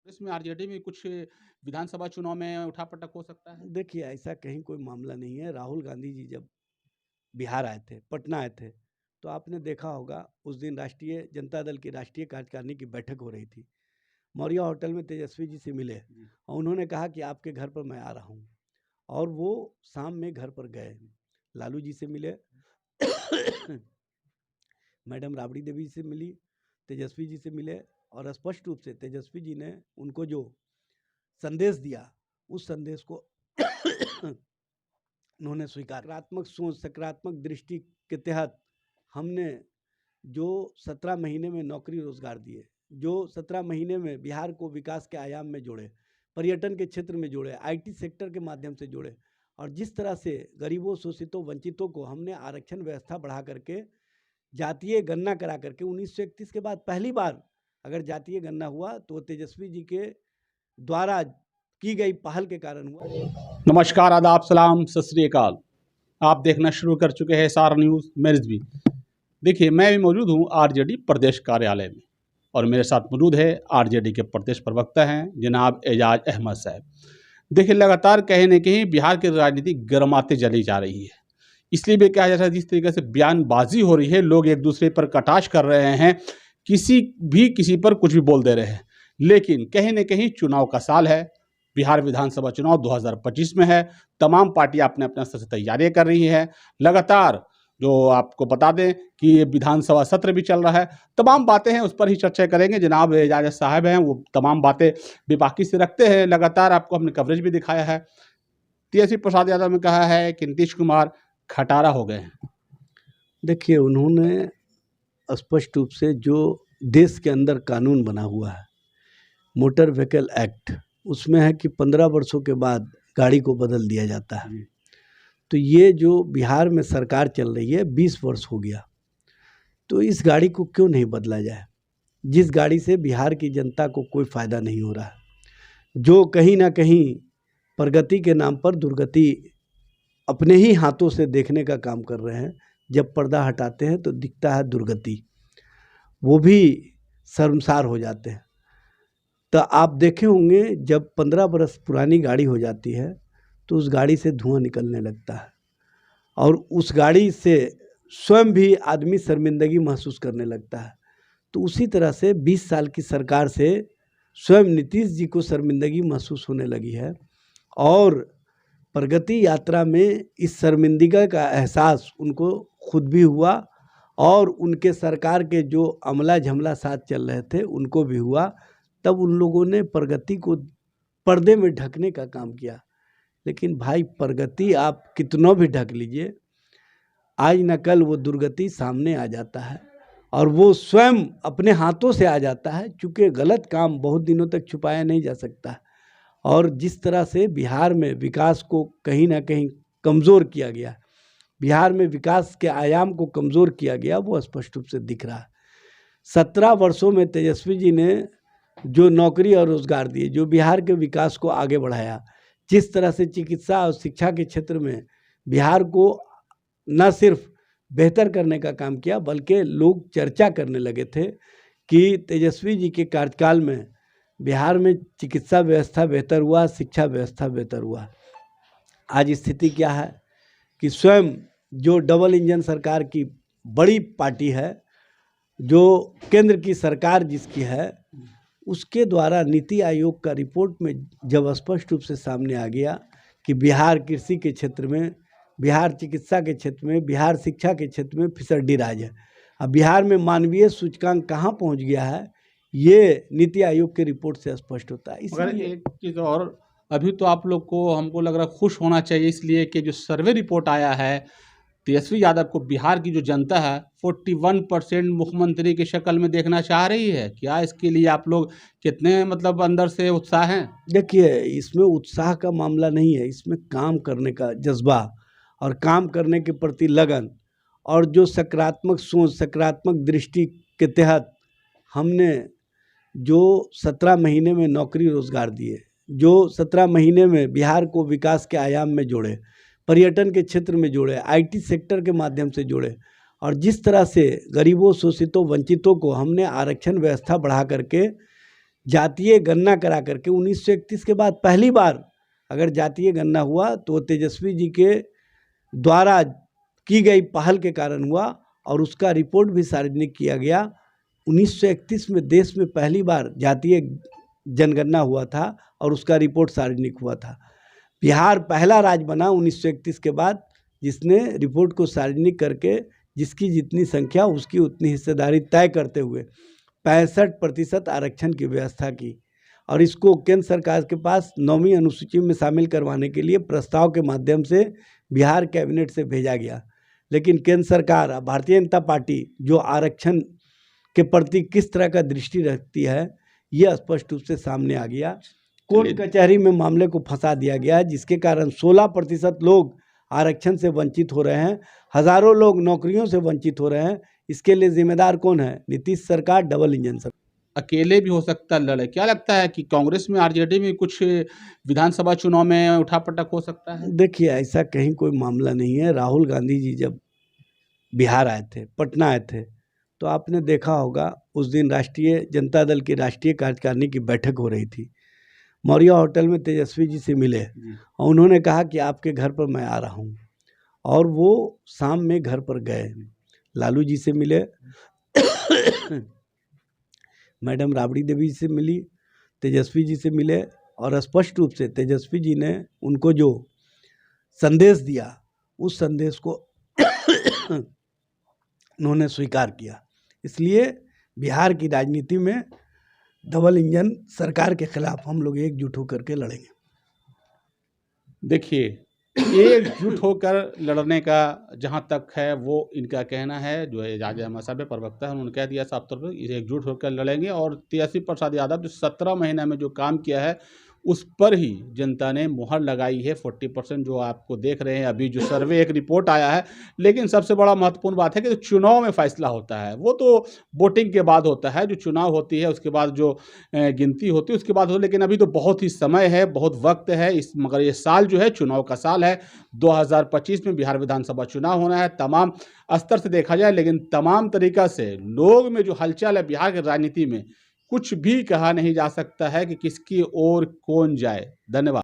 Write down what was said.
इसमें आरजेडी में कुछ विधानसभा चुनाव में उठापटक हो सकता है? देखिए, ऐसा कहीं कोई मामला नहीं है। राहुल गांधी जी जब बिहार आए थे, पटना आए थे, तो आपने देखा होगा उस दिन राष्ट्रीय जनता दल की राष्ट्रीय कार्यकारिणी की बैठक हो रही थी। मौर्य होटल में तेजस्वी जी से मिले जी। और उन्होंने कहा कि आपके घर पर मैं आ रहा हूँ और वो शाम में घर पर गए। लालू जी से मिले मैडम राबड़ी देवी से मिली, तेजस्वी जी से मिले और स्पष्ट रूप से तेजस्वी जी ने उनको जो संदेश दिया, उस संदेश को उन्होंने स्वीकार। सकारात्मक सोच, सकारात्मक दृष्टि के तहत हमने जो 17 महीने में नौकरी रोजगार दिए, जो 17 महीने में बिहार को विकास के आयाम में जोड़े, पर्यटन के क्षेत्र में जोड़े, आईटी सेक्टर के माध्यम से जोड़े और जिस तरह से गरीबों, शोषितों, वंचितों को हमने आरक्षण व्यवस्था बढ़ा करके जातीय गणना करा करके 1931 के बाद पहली बार अगर जातीय गणना हुआ तो तेजस्वी जी के द्वारा की गई पहल के कारण हुआ। नमस्कार, आदाब, सलाम, सत श्री अकाल। आप देखना शुरू कर चुके हैं सार न्यूज़, मैं रिजवी। देखिए, मैं भी मौजूद हूँ आरजेडी प्रदेश कार्यालय में और मेरे साथ मौजूद है आरजेडी के प्रदेश प्रवक्ता हैं जनाब एजाज अहमद साहब। देखिए, लगातार कहीं न कहीं बिहार की राजनीति गर्माते चली जा रही है। इसलिए भी कहा जाता है जिस तरीके से बयानबाजी हो रही है, लोग एक दूसरे पर कटाक्ष कर रहे हैं, किसी पर कुछ भी बोल दे रहे हैं। लेकिन कहीं न कहीं चुनाव का साल है, बिहार विधानसभा चुनाव 2025 में है। तमाम पार्टियां अपने अपने स्तर से तैयारियां कर रही हैं। लगातार जो आपको बता दें कि ये विधानसभा सत्र भी चल रहा है। तमाम बातें हैं, उस पर ही चर्चा करेंगे। जनाब एजाज साहब हैं, वो तमाम बातें बेबाकी से रखते हैं। लगातार आपको हमने कवरेज भी दिखाया है। तेजस्वी प्रसाद यादव ने कहा है कि नीतीश कुमार खटारा हो गए हैं। देखिए, उन्होंने स्पष्ट रूप से जो देश के अंदर कानून बना हुआ है, मोटर व्हीकल एक्ट, उसमें है कि 15 वर्षों के बाद गाड़ी को बदल दिया जाता है। तो ये जो बिहार में सरकार चल रही है 20 वर्ष हो गया, तो इस गाड़ी को क्यों नहीं बदला जाए, जिस गाड़ी से बिहार की जनता को कोई फ़ायदा नहीं हो रहा है, जो कहीं ना कहीं प्रगति के नाम पर दुर्गति अपने ही हाथों से देखने का काम कर रहे हैं। जब पर्दा हटाते हैं तो दिखता है दुर्गति, वो भी शर्मसार हो जाते हैं। तो आप देखे होंगे जब 15 बरस पुरानी गाड़ी हो जाती है तो उस गाड़ी से धुआं निकलने लगता है और उस गाड़ी से स्वयं भी आदमी शर्मिंदगी महसूस करने लगता है। तो उसी तरह से 20 साल की सरकार से स्वयं नीतीश जी को शर्मिंदगी महसूस होने लगी है और प्रगति यात्रा में इस शर्मिंदगी का एहसास उनको खुद भी हुआ और उनके सरकार के जो अमला झमला साथ चल रहे थे उनको भी हुआ। तब उन लोगों ने प्रगति को पर्दे में ढकने का काम किया। लेकिन भाई, प्रगति आप कितना भी ढक लीजिए, आज न कल वो दुर्गति सामने आ जाता है और वो स्वयं अपने हाथों से आ जाता है, चूँकि गलत काम बहुत दिनों तक छुपाया नहीं जा सकता। और जिस तरह से बिहार में विकास को कहीं ना कहीं कमज़ोर किया गया, बिहार में विकास के आयाम को कमज़ोर किया गया, वो स्पष्ट रूप से दिख रहा है। 17 वर्षों में तेजस्वी जी ने जो नौकरी और रोजगार दिए, जो बिहार के विकास को आगे बढ़ाया, जिस तरह से चिकित्सा और शिक्षा के क्षेत्र में बिहार को न सिर्फ बेहतर करने का काम किया, बल्कि लोग चर्चा करने लगे थे कि तेजस्वी जी के कार्यकाल में बिहार में चिकित्सा व्यवस्था बेहतर हुआ, शिक्षा व्यवस्था बेहतर हुआ। आज स्थिति क्या है कि स्वयं जो डबल इंजन सरकार की बड़ी पार्टी है, जो केंद्र की सरकार जिसकी है, उसके द्वारा नीति आयोग का रिपोर्ट में जब स्पष्ट रूप से सामने आ गया कि बिहार कृषि के क्षेत्र में, बिहार चिकित्सा के क्षेत्र में, बिहार शिक्षा के क्षेत्र में फिसड्डी राज है। अब बिहार में मानवीय सूचकांक कहाँ पहुँच गया है, ये नीति आयोग के रिपोर्ट से स्पष्ट होता है। मगर इसलिए एक चीज़ और, अभी तो आप लोग को, हमको लग रहा है, खुश होना चाहिए, इसलिए कि जो सर्वे रिपोर्ट आया है, तेजस्वी यादव को बिहार की जो जनता है 41% मुख्यमंत्री की शक्ल में देखना चाह रही है। क्या इसके लिए आप लोग कितने मतलब अंदर से उत्साह हैं? देखिए, इसमें उत्साह का मामला नहीं है, इसमें काम करने का जज्बा और काम करने के प्रति लगन और जो सकारात्मक सोच, सकारात्मक दृष्टि के तहत हमने जो 17 महीने में नौकरी रोजगार दिए, जो 17 महीने में बिहार को विकास के आयाम में जोड़े, पर्यटन के क्षेत्र में जोड़े, आईटी सेक्टर के माध्यम से जोड़े और जिस तरह से गरीबों, शोषितों, वंचितों को हमने आरक्षण व्यवस्था बढ़ा करके जातीय गणना करा करके 1931 के बाद पहली बार अगर जातीय गणना हुआ तो तेजस्वी जी के द्वारा की गई पहल के कारण हुआ और उसका रिपोर्ट भी सार्वजनिक किया गया। 1931 में देश में पहली बार जातीय जनगणना हुआ था और उसका रिपोर्ट सार्वजनिक हुआ था। बिहार पहला राज्य बना 1931 के बाद जिसने रिपोर्ट को सार्वजनिक करके जिसकी जितनी संख्या उसकी उतनी हिस्सेदारी तय करते हुए 65% आरक्षण की व्यवस्था की और इसको केंद्र सरकार के पास 9वीं अनुसूची में शामिल करवाने के लिए प्रस्ताव के माध्यम से बिहार कैबिनेट से भेजा गया। लेकिन केंद्र सरकार भारतीय जनता पार्टी जो आरक्षण के प्रति किस तरह का दृष्टि रखती है ये स्पष्ट रूप से सामने आ गया। कोर्ट कचहरी में मामले को फंसा दिया गया है जिसके कारण 16% लोग आरक्षण से वंचित हो रहे हैं, हजारों लोग नौकरियों से वंचित हो रहे हैं। इसके लिए जिम्मेदार कौन है? नीतीश सरकार, डबल इंजन सरकार। अकेले भी हो सकता है लड़े। क्या लगता है कि कांग्रेस में आरजेडी में कुछ विधानसभा चुनाव में उठापटक हो सकता है? देखिए ऐसा कहीं कोई मामला नहीं है। राहुल गांधी जी जब बिहार आए थे, पटना आए थे, तो आपने देखा होगा उस दिन राष्ट्रीय जनता दल की राष्ट्रीय कार्यकारिणी की बैठक हो रही थी। मौर्य होटल में तेजस्वी जी से मिले और उन्होंने कहा कि आपके घर पर मैं आ रहा हूँ और वो शाम में घर पर गए, लालू जी से मिले मैडम राबड़ी देवी जी से मिली, तेजस्वी जी से मिले और स्पष्ट रूप से तेजस्वी जी ने उनको जो संदेश दिया उस संदेश को उन्होंने स्वीकार किया। इसलिए बिहार की राजनीति में डबल इंजन सरकार के खिलाफ हम लोग एकजुट होकर के लड़ेंगे। देखिए, एकजुट होकर लड़ने का जहाँ तक है वो इनका कहना है। जो एजाज अहमद साहब प्रवक्ता है उन्होंने कह दिया साफ तौर पर इसे एकजुट होकर लड़ेंगे और तेजस्वी प्रसाद यादव जो 17 महीने में जो काम किया है उस पर ही जनता ने मुहर लगाई है। 40% जो आपको देख रहे हैं अभी जो सर्वे एक रिपोर्ट आया है। लेकिन सबसे बड़ा महत्वपूर्ण बात है कि चुनाव में फैसला होता है वो तो वोटिंग के बाद होता है। जो चुनाव होती है उसके बाद जो गिनती होती है उसके बाद हो। लेकिन अभी तो बहुत ही समय है, बहुत वक्त है मगर ये साल जो है चुनाव का साल है। 2025 में बिहार विधानसभा चुनाव होना है। तमाम स्तर से देखा जाए लेकिन तमाम तरीका से लोग में जो हलचल है बिहार की राजनीति में कुछ भी कहा नहीं जा सकता है कि किसकी ओर कौन जाए। धन्यवाद।